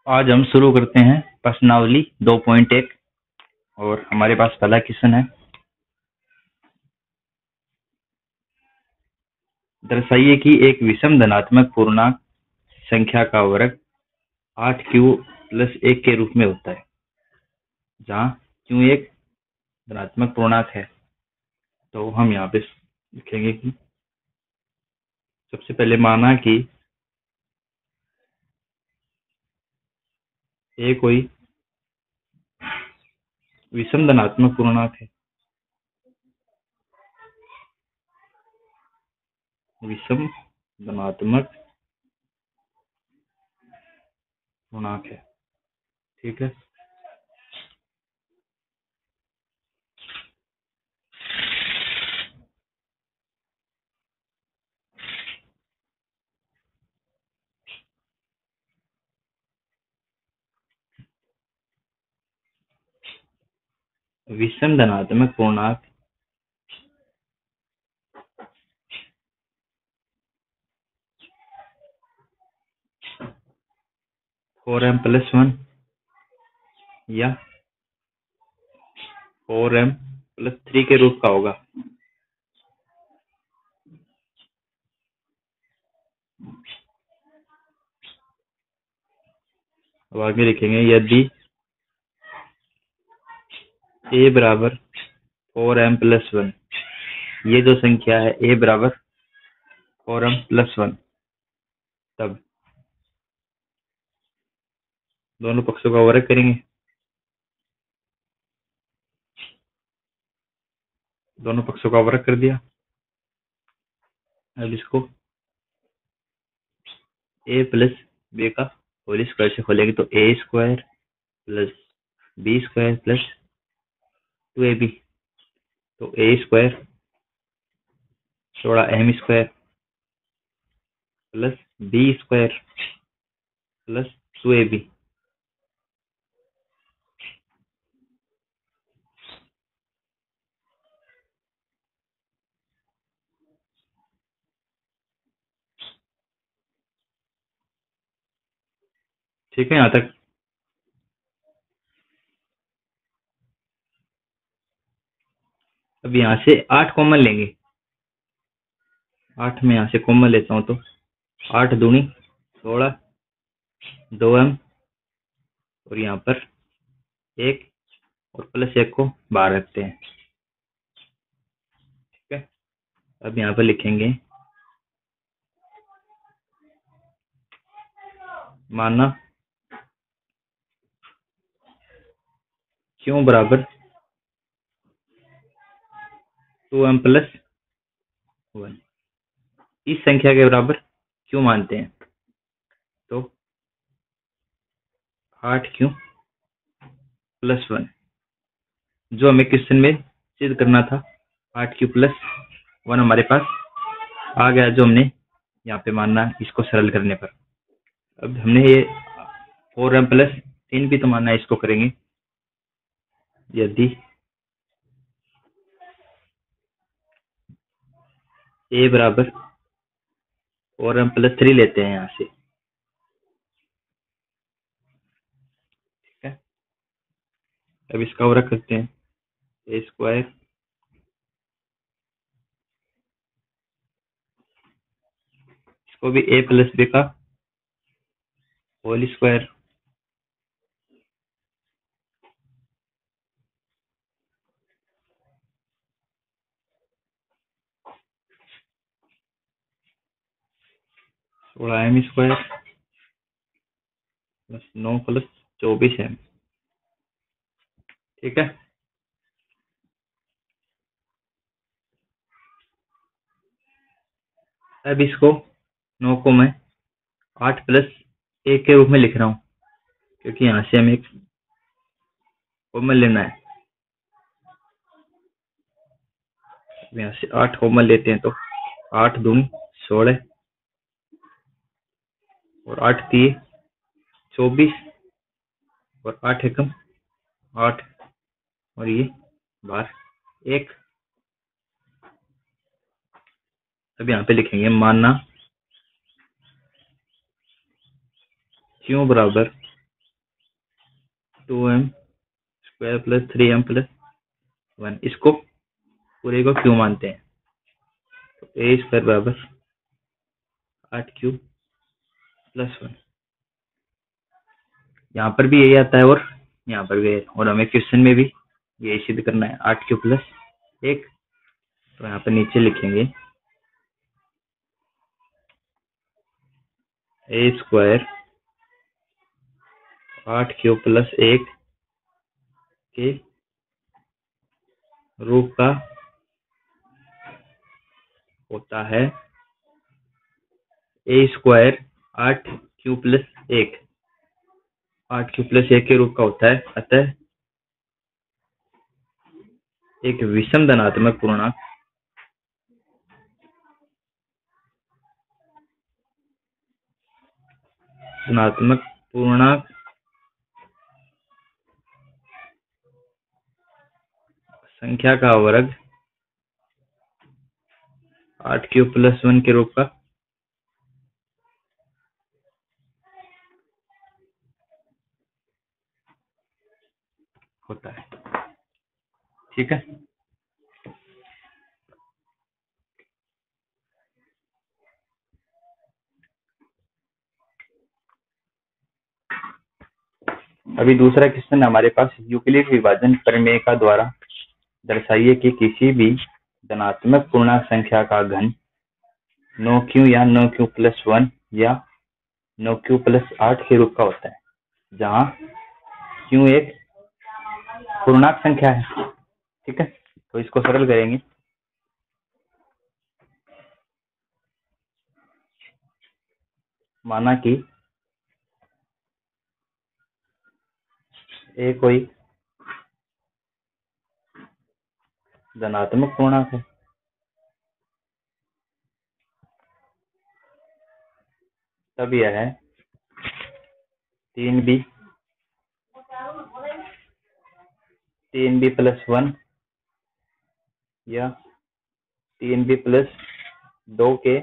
आज हम शुरू करते हैं प्रश्नावली 2.1 और हमारे पास पहला क्वेश्चन है। दर्शाइए कि एक विषम धनात्मक पूर्णांक संख्या का वर्ग 8q प्लस 1 के रूप में होता है, जहाँ q एक धनात्मक पूर्णांक है। तो हम यहाँ पे लिखेंगे कि सबसे पहले माना कि a कोई विषम धनात्मक पूर्णांक है। विषम धनात्मक पूर्णांक है, ठीक है। विषम धनात्मक पूर्णांक फोर एम प्लस वन या 4m प्लस 3 के रूप का होगा। अब आगे लिखेंगे यदि a बराबर 4m प्लस वन, ये जो संख्या है a बराबर 4m प्लस वन, तब दोनों पक्षों का वर्ग करेंगे। दोनों पक्षों का वर्ग कर दिया। अब इसको a प्लस b का होल स्क्वायर से खोलेंगे तो a square plus b square plus 2ab, तो a स्क्वायर थोड़ा m square plus b square plus 2ab। ठीक है यहाँ तक। अब यहाँ से 8 कॉमन लेंगे। 8 में यहाँ से कॉमन लेता हूँ तो 8 दूनी 16, 2m और यहाँ पर 1 और प्लस 1 को बाहर रखते हैं, ठीक है। अब यहाँ पर लिखेंगे माना q बराबर 2m प्लस 1, इस संख्या के बराबर q मानते हैं। तो 8q प्लस 1 जो हमें क्वेश्चन में सिद्ध करना था, 8q प्लस 1 हमारे पास आ गया, जो हमने यहाँ पे मानना इसको सरल करने पर। अब हमने ये 4m प्लस 3 भी तो मानना है, इसको करेंगे। यदि a बराबर 4m प्लस 3 लेते हैं यहाँ से, ठीक है। अब इसका वर्ग करते हैं, a स्क्वायर इसको भी a प्लस b का होल स्क्वायर थोड़ा m square plus 9 plus 24m, ठीक है। अब इसको 9 को मैं 8 प्लस 1 के रूप में लिख रहा हूँ, क्योंकि यहाँ से हमें कॉमन लेना है। यहाँ से 8 कॉमन लेते हैं तो 8 दूनी 16 और 8 3 24 और 8 एकम 8 और ये बार 1। अब यहाँ पे लिखेंगे मानना q बराबर 2m² प्लस 3m प्लस 1, इसको पूरे को क्यू मानते हैं। तो a² बराबर 8q प्लस 1। यहाँ पर भी यही आता है और यहाँ पर भी है, और हमें क्वेश्चन में भी यही सिद्ध करना है, 8q प्लस 1। तो यहाँ पर नीचे लिखेंगे a² 8q प्लस 1 के रूप का होता है a² 8q plus 1, 8q plus 1 के रूप का होता है। अतः एक विषम धनात्मक पूर्णांक संख्या का वर्ग 8q प्लस 1 के रूप का होता है। ठीक है, अभी दूसरा क्वेश्चन हमारे पास, यूक्लिड विभाजन प्रमेय का द्वारा दर्शाइए कि किसी भी धनात्मक पूर्णांक संख्या का घन 9q या 9q प्लस 1 या 9q प्लस 8 के रूप का होता है, जहां q एक पूर्णांक संख्या है। ठीक है, तो इसको सरल करेंगे। माना कि a कोई धनात्मक पूर्णांक है, तब यह 3b प्लस 1 या 3b प्लस 2 के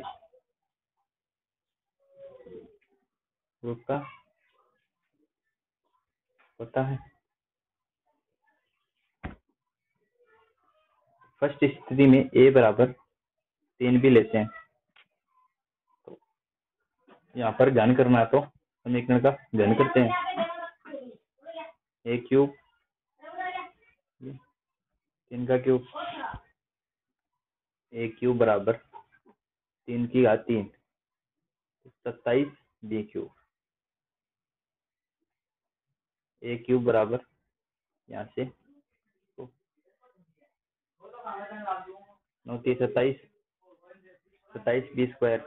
रूप का होता है। फर्स्ट स्थिति में a बराबर 3b लेते हैं, तो यहाँ पर घन करना है तो समीकरण का घन करते हैं। a क्यूब 3 का क्यूब, a क्यूब बराबर 3 की घात 3, 27b क्यूब। a क्यूब बराबर यहाँ से 9 3 27, 27b स्क्वायर,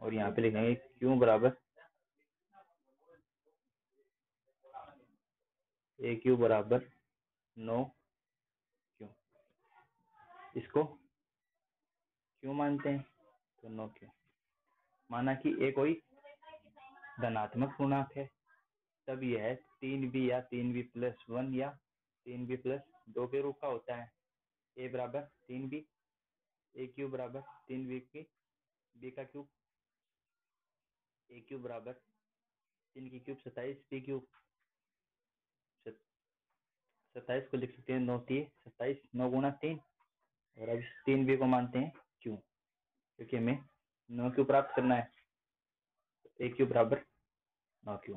और यहाँ पे लिखेंगे क्यू बराबर a क्यूब बराबर 9q। इसको क्यों मानते हैं, तो 9q। माना कि a कोई धनात्मक पूर्णांक है, तब यह 3b या 3b प्लस 1 या 3b प्लस 2 के रूप का होता है। a बराबर 3b, a क्यूब बराबर 3b की b का क्यूब, a क्यूब बराबर 3 की क्यूब 27b क्यूब। 27 को लिख सकते हैं 9 3 27, 9 गुणा 3, और अब 3b को मानते हैं क्यू, क्योंकि हमें 9q प्राप्त करना है। a क्यूब बराबर 9q,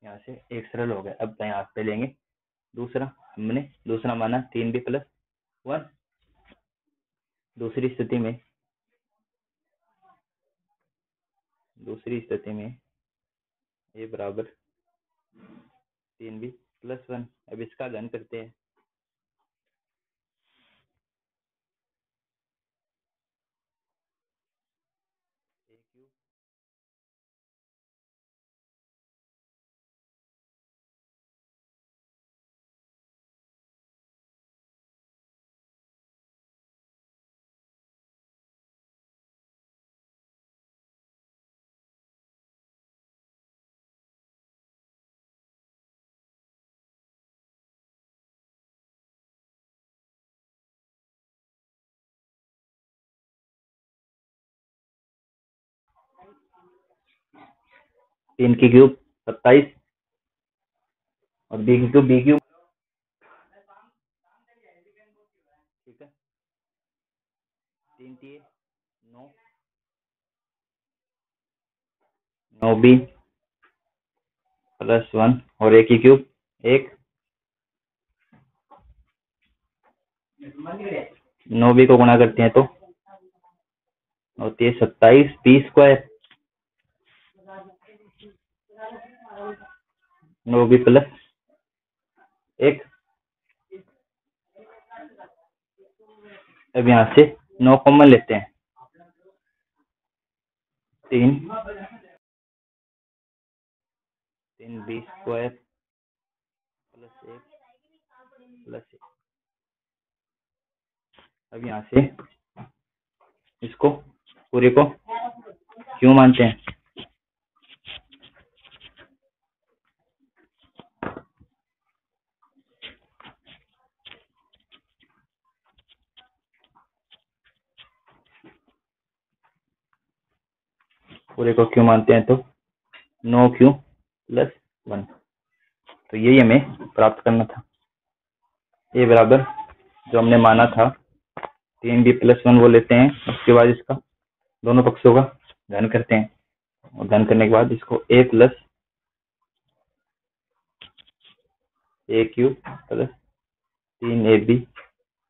यहाँ से एक सरल हो गया। अब यहाँ पे लेंगे दूसरा, हमने दूसरा माना 3b प्लस 1। दूसरी स्थिति में a बराबर 3b प्लस 1। अब इसका घन करते हैं। a क्यूब तीन की क्यूब 27, और बी क्यूब, ठीक है। 3 9, 9b प्लस 1 और a की क्यूब 1, 9b को गुणा करते हैं तो होती है 27 बी स्क्वायर, 9b प्लस 1। अब यहाँ से 9 कॉमन लेते हैं, 3 बी स्क्वायर प्लस 1 प्लस 1। अब यहाँ से इसको पूरे को क्यों मानते हैं, पूरे को क्यों मानते हैं तो 9q प्लस 1। तो यही हमें प्राप्त करना था। ये बराबर जो हमने माना था 3b प्लस 1 वो लेते हैं, उसके बाद इसका दोनों पक्षों का घन करते हैं और घन करने के बाद इसको a plus a cube plus 3ab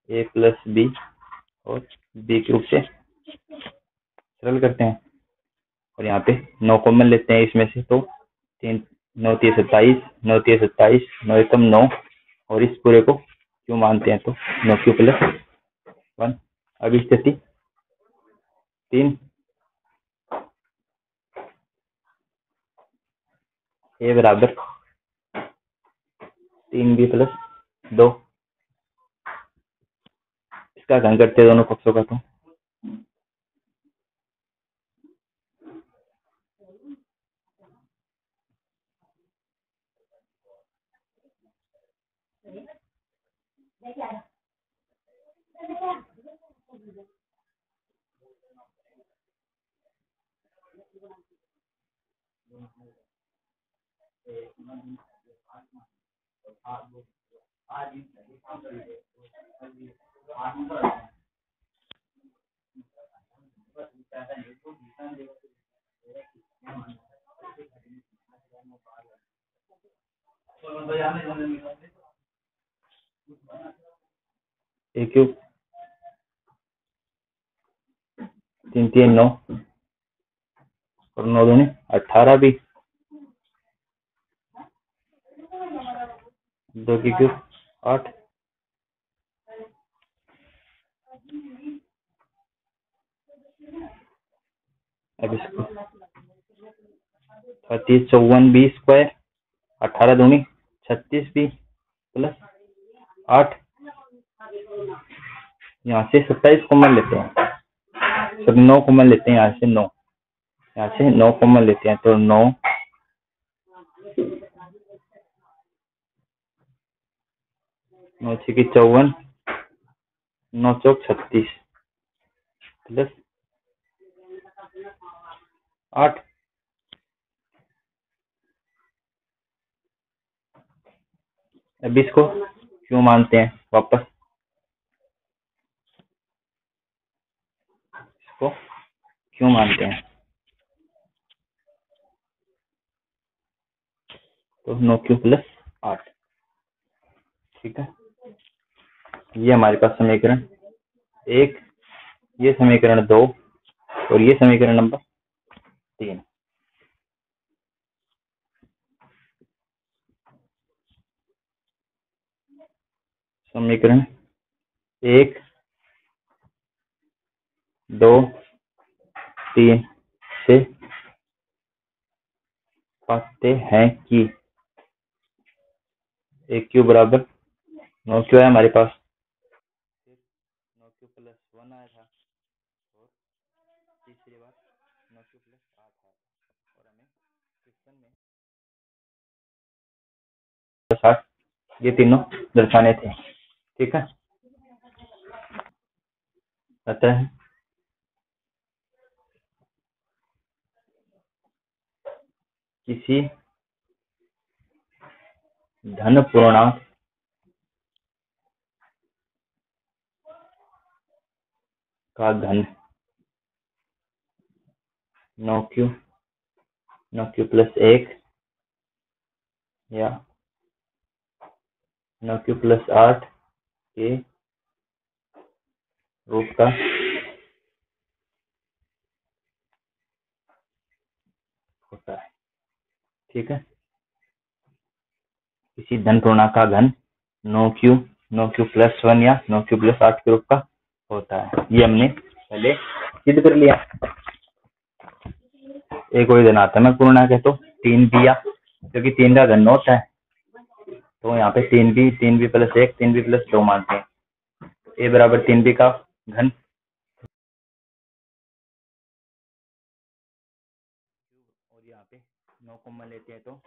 a plus b और b क्यूब से सरल करते हैं। और यहाँ पे 9 कॉमन लेते हैं इसमें से, तो 9 3 27, 9 3 27, 9 एकम 9 और इस पूरे को क्यों मानते हैं तो 9q प्लस 1। अब स्थिति 3, a बराबर 3b प्लस 2, इसका घन करते हैं दोनों पक्षों का तो a क्यूब 3 3 9 और 9 दूनी 18 भी 2 की क्यूब 8। अब इसको 36 54 बी स्क्वायर 18 दूनी 36 बी प्लस 8। यहाँ से 27 कॉमन लेते हैं, सब 9 कॉमन लेते हैं, यहाँ से 9, यहाँ से 9 कॉमन लेते हैं तो 9 9 6 की 54, 9 चौक 36 प्लस 8। अब इसको क्यों मानते हैं, वापस इसको क्यों मानते हैं तो 9q प्लस 8, ठीक है। ये हमारे पास समीकरण 1, ये समीकरण 2 और ये समीकरण नंबर 3। समीकरण 1 2 3 से पाते हैं कि a क्यू बराबर 9q है हमारे पास, 9q प्लस 1 आया था और तीसरी बार 9q प्लस 8 आया था और हमें क्वेश्चन में 60 ये तीनों दर्शाने थे, ठीक है। अतः किसी धन पूर्णांक का घन 9q प्लस 1 या 9q प्लस 8 के रूप का होता है। ठीक है, किसी धन पूर्णांक का घन 9q प्लस 1 या 9q प्लस 8 के रूप का होता है। ये हमने पहले सिद्ध कर लिया। एक और धनात्मक पूर्णांक है तो 3 दिया, क्योंकि 3 का घन 9 होता है, तो यहाँ पे 3b प्लस 1 3b प्लस 2 मानते हैं। ए बराबर 3b का घन, और यहाँ पे 9 कॉमन लेते हैं तो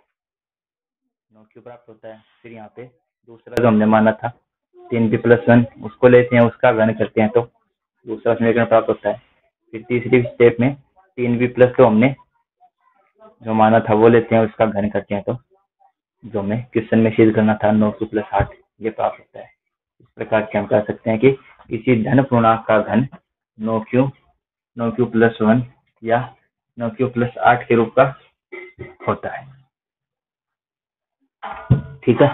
9q प्राप्त होता है। फिर यहाँ पे दूसरा जो हमने माना था 3b प्लस 1, उसको लेते हैं, उसका घन करते हैं तो दूसरा समीकरण प्राप्त होता है। फिर तीसरी स्टेप में 3b प्लस 2 हमने जो माना था वो लेते हैं, उसका घन करते हैं तो जो हमें क्वेश्चन में सिद्ध करना था 9q प्लस 8 ये प्राप्त होता है। इस प्रकार से हम कह सकते हैं कि किसी धन पूर्णांक का घन 9q प्लस 1 या 9q प्लस 8 के रूप का होता है। ठीक है।